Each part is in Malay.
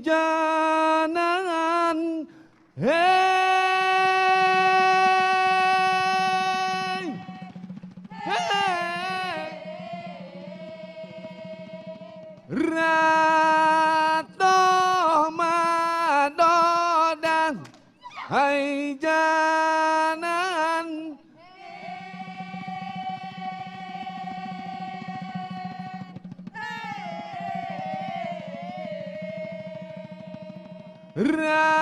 jangan, Rato madodang, hai jangan, Rato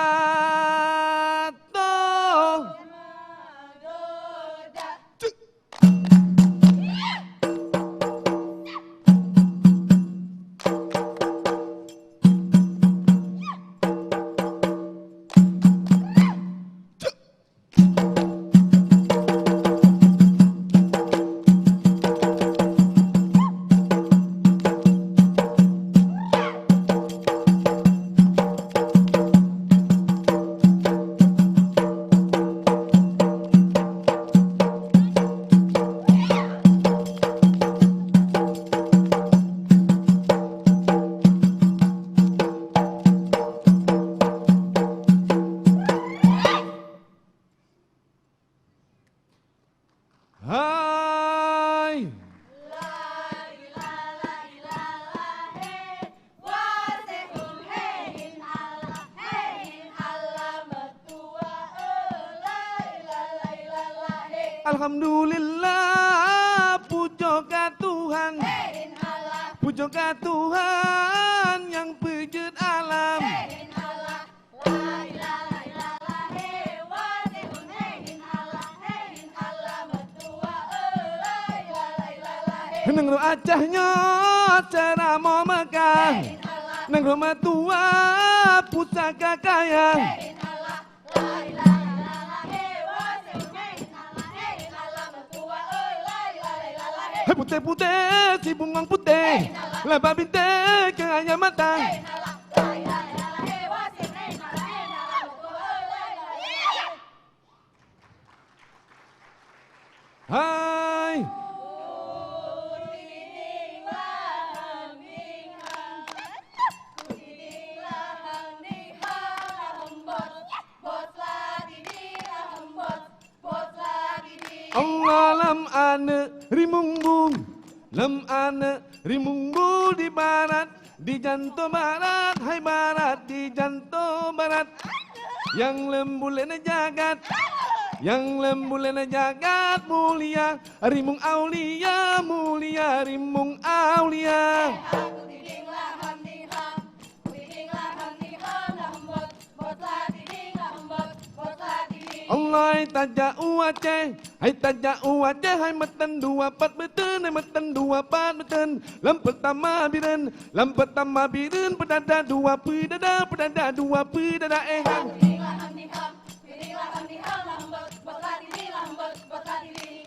hai Alhamdulillah, puja ka Tuhan, puja ka Tuhan yang pencipta alam. Nengro acahnya cerama Mekah, nengro matua pusaka kaya. Hai putih-putih si bungang putih, laba bintang kaya mata. Hai Allah lam ane rimungbung, lam ane rimungbung di barat, di jantung barat, hai barat di jantung barat. Yang lembulena jagat, yang lembulena jagat mulia, rimung aulia mulia, rimung aulia. Allah tajak uace, hai tajak uace, hai meten dua pat beten, hai meten dua pat beten. Lam pertama biren, lam pertama biren, pedada dua pedada, pedada dua pedada ehang.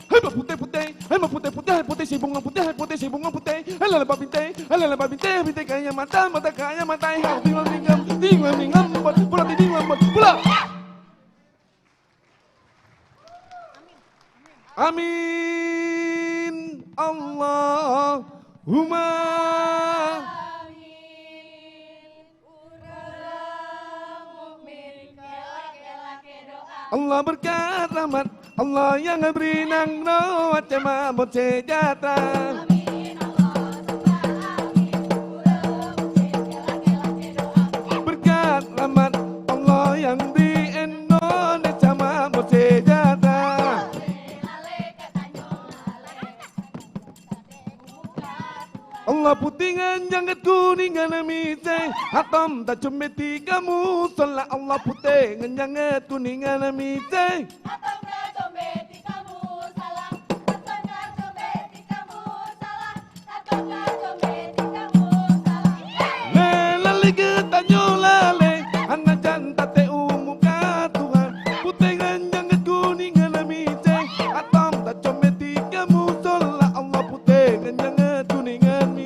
Hai putih-putih, hai putih-putih, hai putih si bunga putih, hai putih si bunga putih. Hai laba bintang, hai laba bintang, bintang kaya mata, mata kaya mata ehang. Tinggal tinggal, tinggal tinggal, pula tinggal pula. Amin Allahumma Allah berkat rahmat, Allah yang beri nang no acema bot sejahtera. Berkat rahmat Allah yang beri Indonesia mabot sejahtera. Allah putingan jangkat kuningan amise, hatam tak cumeti kamu salah. Allah putih ngenjangat kuningan amise, hatam tak cumeti kamu salah, hatam tak cumeti kamu salah, hatam tak cumeti kamu salah. Lelali ketanyo lale, anak jantan te umuka Tuhan. Putih ngenjangat kuningan amise, hatam tak cumeti kamu salah. Allah putih ngenjangat kuningan.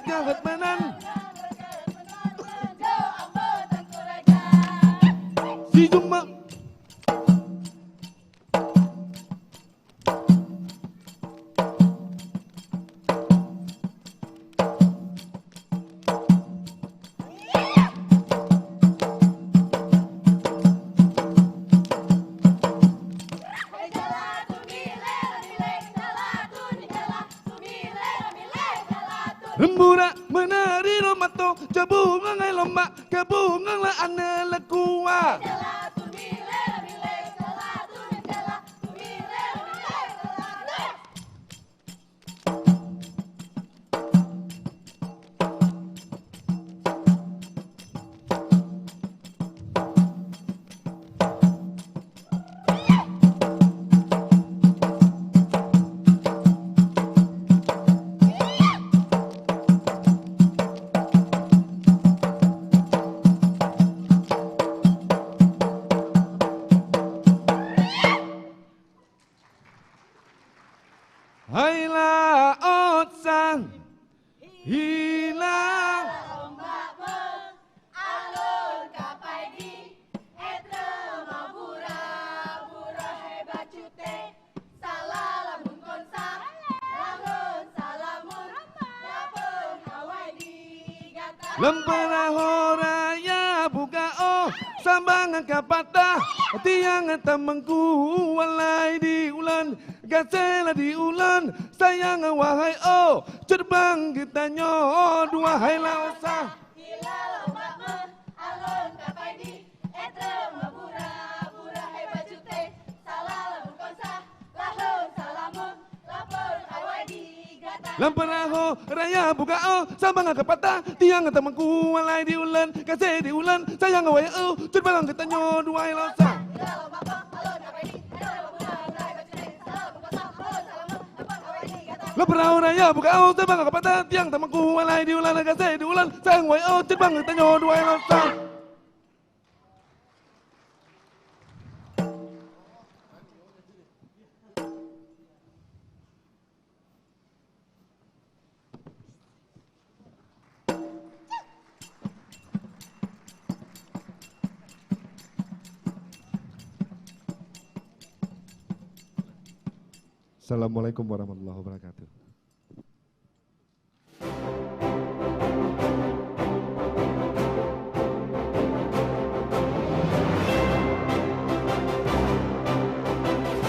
Jahat menan si Juma Murah menari romato, cabungan ay lomba, kabungan la anela kuwa. Jala tu mile mile, jala tu mile mile. Hayla otsang hilang. Ombak mengalun kapai di etre mabura bura hebat cute salah lamun konsa lamun salamun lapun hawai di gata Lempera horaya buka oh sambangan kapata tiang temengku walai di ulan gasela di ulan sayang wahai oh cerbang kita nyo dua hai lausa hilal ombak mengalun kapai di etre mabura bura hebat cute salah lamun konsa lamun salamun lapun hawai di gata Lempera horaya buka oh sambangan kapata tiang temengku walai di ulan gasela di ulan sayang wahai oh cerbang kita nyo dua hai lausa Lempera horaya buka oh sambangan kapata tiang temengku walai di ulan gasela di ulan sayang wahai oh cerbang kita nyo dua hai lausa. Assalamualaikum warahmatullahi wabarakatuh.